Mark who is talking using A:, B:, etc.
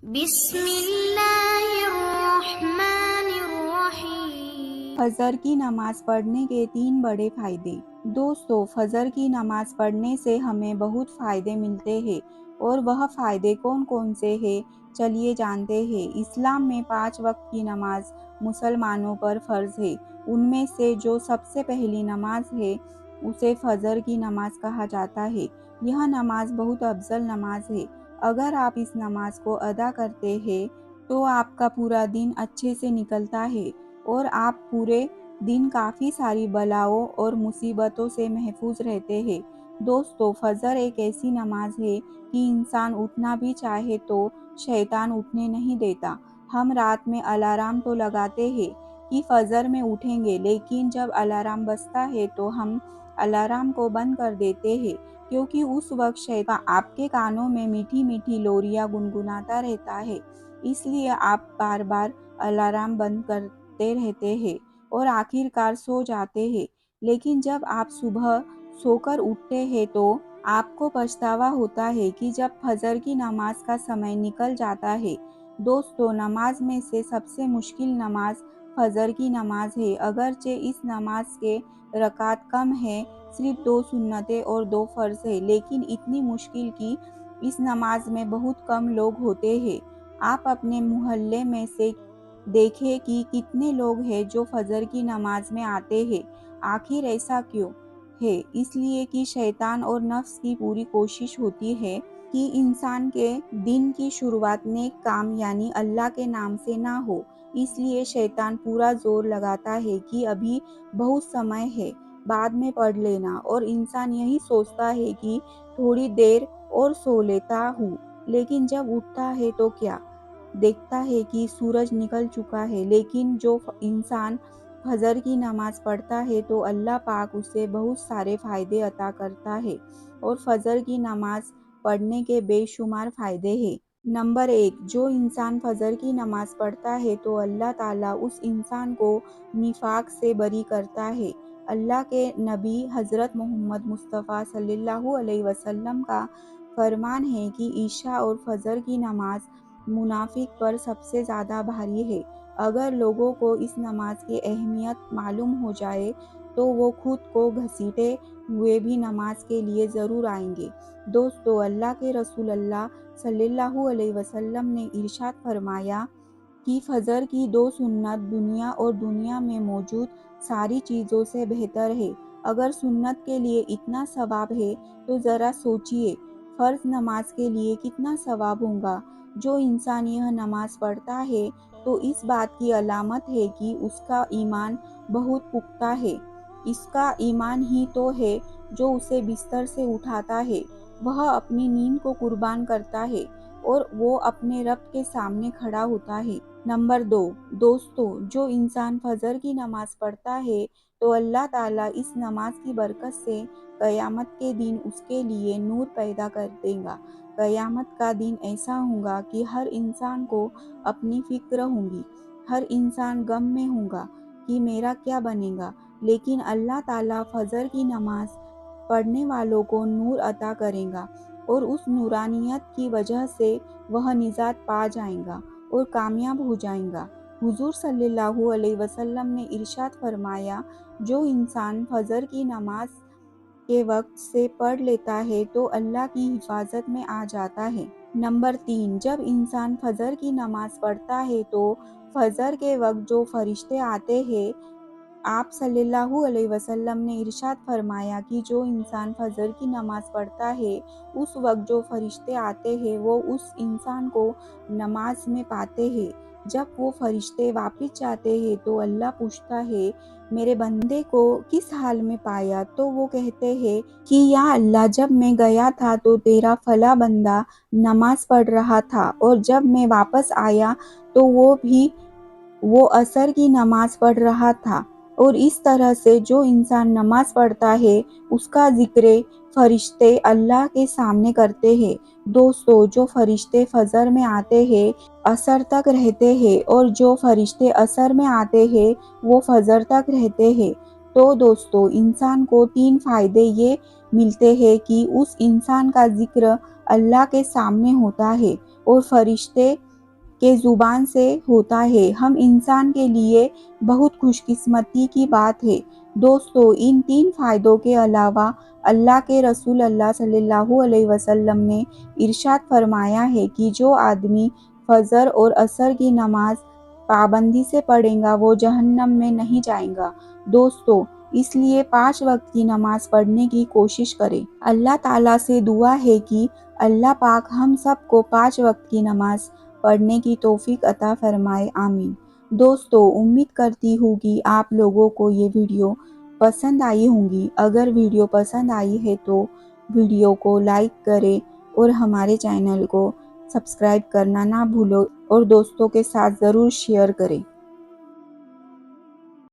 A: بسم اللہ الرحمن الرحیم۔
B: فجر کی نماز پڑھنے کے 3 بڑے فائدے۔ دوستو، فجر کی نماز پڑھنے سے ہمیں بہت فائدے ملتے ہیں، اور وہ فائدے کون کون سے ہیں چلیے جانتے ہیں۔ اسلام میں 5 وقت کی نماز مسلمانوں پر فرض ہے۔ ان میں سے جو سب سے پہلی نماز ہے اسے فجر کی نماز کہا جاتا ہے۔ یہ نماز بہت افضل نماز ہے۔ اگر آپ اس نماز کو ادا کرتے ہیں تو آپ کا پورا دن اچھے سے نکلتا ہے، اور آپ پورے دن کافی ساری بلاؤں اور مصیبتوں سے محفوظ رہتے ہیں۔ دوستو، فجر ایک ایسی نماز ہے کہ انسان اٹھنا بھی چاہے تو شیطان اٹھنے نہیں دیتا۔ ہم رات میں الارم تو لگاتے ہیں کہ فجر میں اٹھیں گے، لیکن جب الارم بجتا ہے تو ہم الارم کو بند کر دیتے ہیں، کیونکہ اس وقت شیطان آپ کے کانوں میں میٹھی میٹھی لوریاں گنگناتا رہتا ہے۔ اس لیے آپ بار بار الارم بند کرتے رہتے ہیں اور آخر کار سو جاتے ہیں۔ لیکن جب آپ صبح سو کر اٹھتے ہیں تو آپ کو پچھتاوا ہوتا ہے کہ جب فجر کی نماز کا سمے نکل جاتا ہے۔ دوستو، نماز میں سے سب سے مشکل نماز فجر کی نماز ہے۔ اگرچہ اس نماز کے رکعت کم ہیں، صرف 2 سنتیں اور 2 فرض ہیں، لیکن اتنی مشکل کہ اس نماز میں بہت کم لوگ ہوتے ہیں۔ آپ اپنے محلے میں سے دیکھیں کہ کتنے لوگ ہیں جو فجر کی نماز میں آتے ہیں۔ آخر ایسا کیوں ہے؟ اس لیے کہ شیطان اور نفس کی پوری کوشش ہوتی ہے کہ انسان کے دن کی شروعات نیک کام یعنی اللہ کے نام سے نہ ہو۔ اس لیے شیطان پورا زور لگاتا ہے کہ ابھی بہت سمے ہے، بعد میں پڑھ لینا، اور انسان یہی سوچتا ہے کہ تھوڑی دیر اور سو لیتا ہوں، لیکن جب اٹھتا ہے تو کیا دیکھتا ہے کہ سورج نکل چکا ہے۔ لیکن جو انسان فجر کی نماز پڑھتا ہے تو اللہ پاک اسے بہت سارے فائدے عطا کرتا ہے، اور فجر کی نماز پڑھنے کے بے شمار فائدے ہیں۔ نمبر 1، جو انسان فجر کی نماز پڑھتا ہے تو اللہ تعالیٰ اس انسان کو نفاق سے بری کرتا ہے۔ اللہ کے نبی حضرت محمد مصطفیٰ صلی اللہ علیہ وسلم کا فرمان ہے کہ عشاء اور فجر کی نماز منافق پر سب سے زیادہ بھاری ہے۔ اگر لوگوں کو اس نماز کی اہمیت معلوم ہو جائے تو وہ خود کو گھسیٹے ہوئے بھی نماز کے لیے ضرور آئیں گے۔ دوستو، اللہ کے رسول اللہ صلی اللہ علیہ وسلم نے ارشاد فرمایا کہ فجر کی 2 سنت دنیا اور دنیا میں موجود ساری چیزوں سے بہتر ہے۔ اگر سنت کے لیے اتنا ثواب ہے تو ذرا سوچئے فرض نماز کے لیے کتنا ثواب ہوگا۔ جو انسان یہ نماز پڑھتا ہے تو اس بات کی علامت ہے کہ اس کا ایمان بہت پختہ ہے۔ اس کا ایمان ہی تو ہے جو اسے بستر سے اٹھاتا ہے، وہ اپنی نیند کو قربان کرتا ہے، اور وہ اپنے رب کے سامنے کھڑا ہوتا ہے۔ نمبر 2، دوستو، جو انسان فجر کی نماز پڑھتا ہے تو اللہ تعالیٰ اس نماز کی برکت سے قیامت کے دن اس کے لیے نور پیدا کر دے گا۔ قیامت کا دن ایسا ہوگا کہ ہر انسان کو اپنی فکر ہوگی، ہر انسان غم میں ہوگا کہ میرا کیا بنے گا، لیکن اللہ تعالیٰ فجر کی نماز پڑھنے والوں کو نور عطا کرے گا، اور اس نورانیت کی وجہ سے وہ نجات پا جائے گا اور کامیاب ہو جائے گا۔ حضور صلی اللہ علیہ وسلم نے ارشاد فرمایا، جو انسان فجر کی نماز کے وقت سے پڑھ لیتا ہے تو اللہ کی حفاظت میں آ جاتا ہے۔ نمبر 3، جب انسان فجر کی نماز پڑھتا ہے تو فجر کے وقت جو فرشتے آتے ہیں، آپ صلی اللہ علیہ وسلم نے ارشاد فرمایا کہ جو انسان فجر کی نماز پڑھتا ہے اس وقت جو فرشتے آتے ہیں وہ اس انسان کو نماز میں پاتے ہیں۔ جب وہ فرشتے واپس جاتے ہیں تو اللہ پوچھتا ہے، میرے بندے کو کس حال میں پایا؟ تو وہ کہتے ہیں کہ یا اللہ، جب میں گیا تھا تو تیرا فلاں بندہ نماز پڑھ رہا تھا، اور جب میں واپس آیا تو وہ عصر کی نماز پڑھ رہا تھا۔ اور اس طرح سے جو انسان نماز پڑھتا ہے اس کا ذکر فرشتے اللہ کے سامنے کرتے ہیں۔ دوستو، جو فرشتے فجر میں آتے ہیں عصر تک رہتے ہیں، اور جو فرشتے عصر میں آتے ہیں وہ فجر تک رہتے ہیں۔ تو دوستو، انسان کو 3 فائدے یہ ملتے ہیں کہ اس انسان کا ذکر اللہ کے سامنے ہوتا ہے، اور فرشتے کے زبان سے ہوتا ہے، ہم انسان کے لیے بہت خوش قسمتی کی بات ہے۔ دوستو، ان 3 فائدوں کے علاوہ اللہ کے رسول اللہ صلی اللہ علیہ وسلم نے ارشاد فرمایا ہے کہ جو آدمی فجر اور عصر کی نماز پابندی سے پڑھے گا وہ جہنم میں نہیں جائے گا۔ دوستو، اس لیے 5 وقت کی نماز پڑھنے کی کوشش کریں۔ اللہ تعالیٰ سے دعا ہے کہ اللہ پاک ہم سب کو 5 وقت کی نماز پڑھنے کی توفیق عطا فرمائے، آمین۔ دوستو، امید کرتی ہوں کہ آپ لوگوں کو یہ ویڈیو پسند آئی ہوں گی۔ اگر ویڈیو پسند آئی ہے تو ویڈیو کو لائک کریں اور ہمارے چینل کو سبسکرائب کرنا نہ بھولو اور دوستوں کے ساتھ ضرور شیئر کریں۔